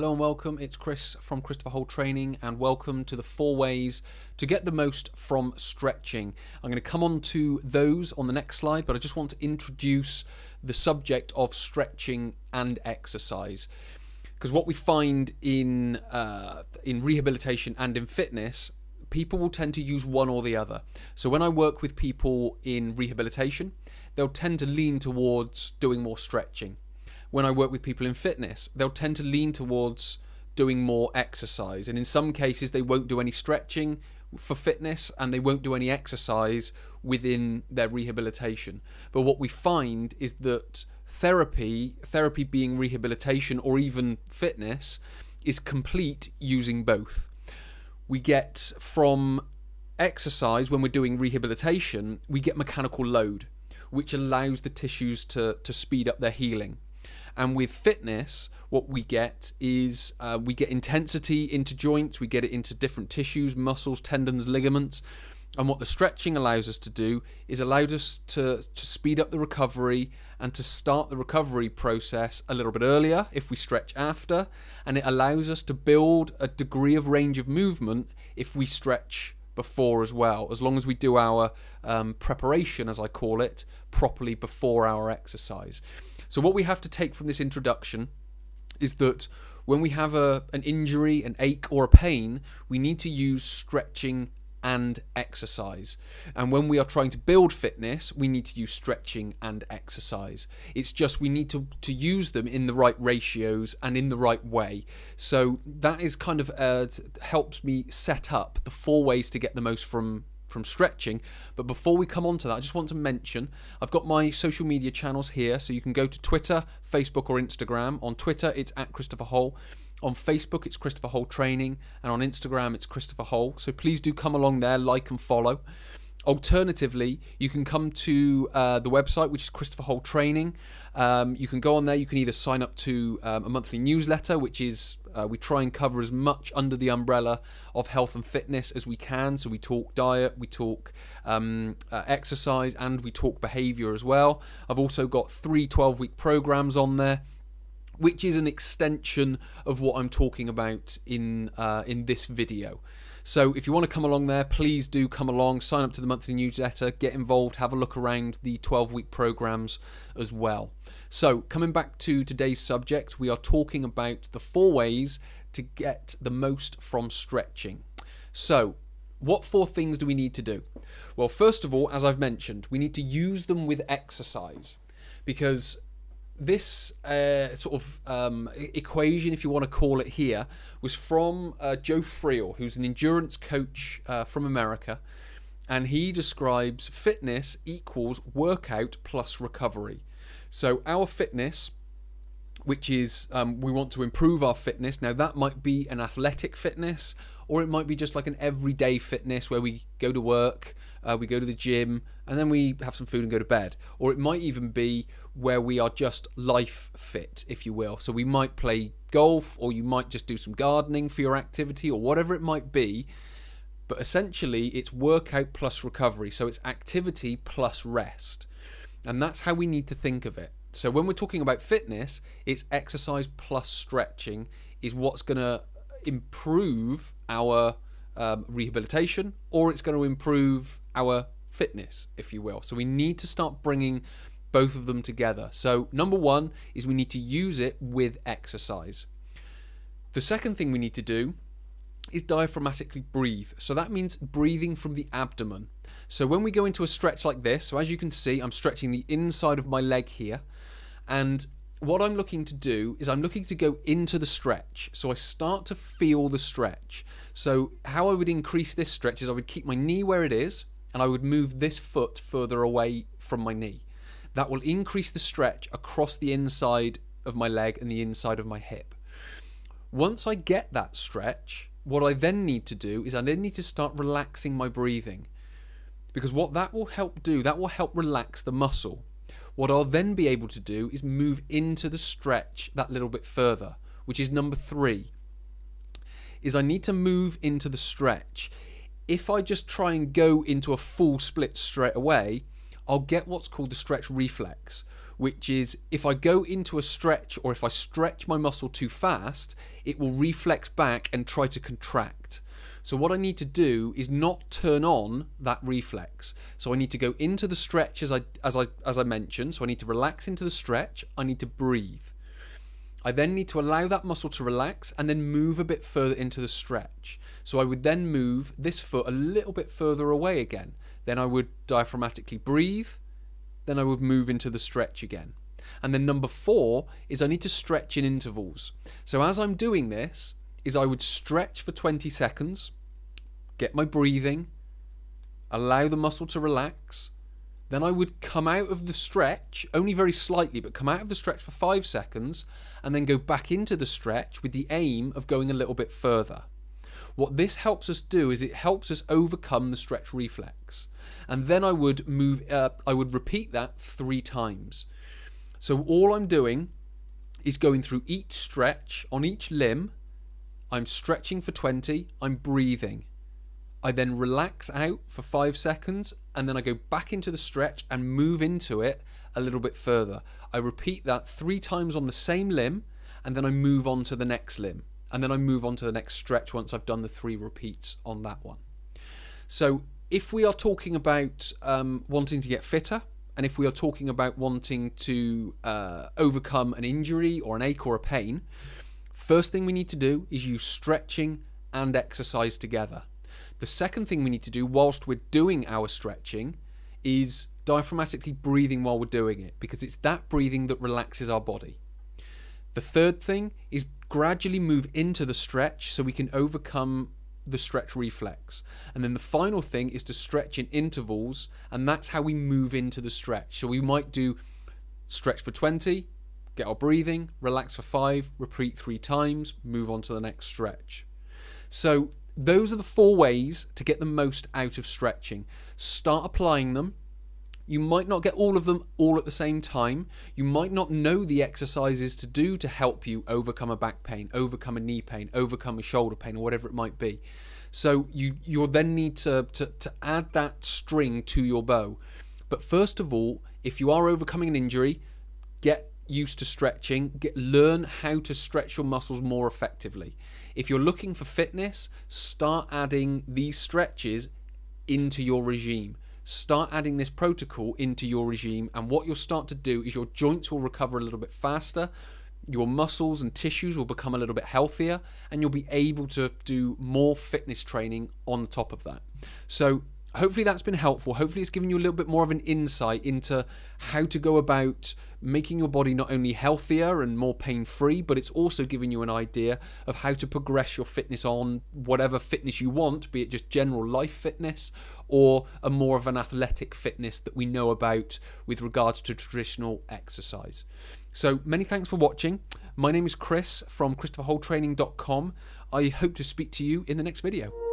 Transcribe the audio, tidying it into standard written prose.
Hello and welcome, it's Chris from Christopher Holt Training, and welcome to the 4 ways to get the most from stretching. I'm going to come on to those on the next slide, but I just want to introduce the subject of stretching and exercise. Because what we find in rehabilitation and in fitness, people will tend to use one or the other. So when I work with people in rehabilitation, they'll tend to lean towards doing more stretching. When I work with people in fitness, they'll tend to lean towards doing more exercise. And in some cases, they won't do any stretching for fitness and they won't do any exercise within their rehabilitation. But what we find is that therapy being rehabilitation or even fitness, is complete using both. We get from exercise, when we're doing rehabilitation, we get mechanical load, which allows the tissues to speed up their healing. And with fitness, what we get is we get intensity into joints, we get it into different tissues, muscles, tendons, ligaments. And what the stretching allows us to do is allows us to speed up the recovery and to start the recovery process a little bit earlier if we stretch after. And it allows us to build a degree of range of movement if we stretch before as well, as long as we do our preparation, as I call it, properly before our exercise. So what we have to take from this introduction is that when we have an injury, an ache or a pain, we need to use stretching and exercise. And when we are trying to build fitness, we need to use stretching and exercise. It's just we need to use them in the right ratios and in the right way. So that is kind of helps me set up the 4 ways to get the most from stretching. But before we come on to that, I just want to mention I've got my social media channels here, so you can go to Twitter, Facebook or Instagram. On Twitter it's at Christopher Holt, on Facebook it's Christopher Holt Training, and on Instagram it's Christopher Holt. So please do come along there, like and follow. Alternatively, you can come to the website, which is Christopher Holt Training. You can go on there. You can either sign up to a monthly newsletter, which is we try and cover as much under the umbrella of health and fitness as we can. So we talk diet, we talk exercise, and we talk behavior as well. I've also got 3 12-week programs on there, which is an extension of what I'm talking about in this video. So if you want to come along there, please do come along, sign up to the monthly newsletter, get involved, have a look around the 12-week programs as well. So coming back to today's subject, we are talking about the 4 ways to get the most from stretching. So what 4 things do we need to do? Well, first of all, as I've mentioned, we need to use them with exercise, because this equation, if you want to call it here, was from Joe Friel, who's an endurance coach from America, and he describes fitness equals workout plus recovery. So our fitness, which is we want to improve our fitness. Now that might be an athletic fitness, or it might be just like an everyday fitness where we go to work, we go to the gym, and then we have some food and go to bed. Or it might even be where we are just life fit, if you will. So we might play golf, or you might just do some gardening for your activity, or whatever it might be. But essentially it's workout plus recovery. So it's activity plus rest. And that's how we need to think of it. So when we're talking about fitness, it's exercise plus stretching is what's going to improve our rehabilitation, or it's going to improve our fitness, if you will. So we need to start bringing both of them together. So number 1 is we need to use it with exercise. The second thing we need to do is diaphragmatically breathe. So that means breathing from the abdomen. So when we go into a stretch like this, so as you can see, I'm stretching the inside of my leg here, and what I'm looking to do is I'm looking to go into the stretch. So I start to feel the stretch. So how I would increase this stretch is I would keep my knee where it is, and I would move this foot further away from my knee. That will increase the stretch across the inside of my leg and the inside of my hip. Once I get that stretch, what I then need to do is I then need to start relaxing my breathing. Because what that will help do, that will help relax the muscle. What I'll then be able to do is move into the stretch that little bit further, which is number 3, is I need to move into the stretch. If I just try and go into a full split straight away, I'll get what's called the stretch reflex, which is if I go into a stretch or if I stretch my muscle too fast, it will reflex back and try to contract. So what I need to do is not turn on that reflex. So I need to go into the stretch as I mentioned. So I need to relax into the stretch. I need to breathe. I then need to allow that muscle to relax and then move a bit further into the stretch. So I would then move this foot a little bit further away again. Then I would diaphragmatically breathe. Then I would move into the stretch again. And then number 4 is I need to stretch in intervals. So as I'm doing this, is I would stretch for 20 seconds, get my breathing, allow the muscle to relax. Then I would come out of the stretch, only very slightly, but come out of the stretch for 5 seconds and then go back into the stretch with the aim of going a little bit further. What this helps us do is it helps us overcome the stretch reflex. And then I would repeat that 3 times. So all I'm doing is going through each stretch on each limb. I'm stretching for 20, I'm breathing. I then relax out for 5 seconds and then I go back into the stretch and move into it a little bit further. I repeat that 3 times on the same limb and then I move on to the next limb. And then I move on to the next stretch once I've done the 3 repeats on that one. So if we are talking about wanting to get fitter, and if we are talking about wanting to overcome an injury or an ache or a pain, first thing we need to do is use stretching and exercise together. The second thing we need to do whilst we're doing our stretching is diaphragmatically breathing while we're doing it, because it's that breathing that relaxes our body. The third thing is gradually move into the stretch so we can overcome the stretch reflex. And then the final thing is to stretch in intervals, and that's how we move into the stretch. So we might do stretch for 20, get our breathing, relax for 5, repeat 3 times, move on to the next stretch. So those are the 4 ways to get the most out of stretching. Start applying them. You might not get all of them all at the same time. You might not know the exercises to do to help you overcome a back pain, overcome a knee pain, overcome a shoulder pain, or whatever it might be. So you'll then need to add that string to your bow. But first of all, if you are overcoming an injury, get used to stretching. Learn how to stretch your muscles more effectively. If you're looking for fitness, start adding these stretches into your regime. Start adding this protocol into your regime, and what you'll start to do is your joints will recover a little bit faster, your muscles and tissues will become a little bit healthier, and you'll be able to do more fitness training on top of that. So hopefully that's been helpful. Hopefully it's given you a little bit more of an insight into how to go about making your body not only healthier and more pain-free, but it's also giving you an idea of how to progress your fitness on whatever fitness you want, be it just general life fitness or a more of an athletic fitness that we know about with regards to traditional exercise. So many thanks for watching. My name is Chris from ChristopherHoleTraining.com. I hope to speak to you in the next video.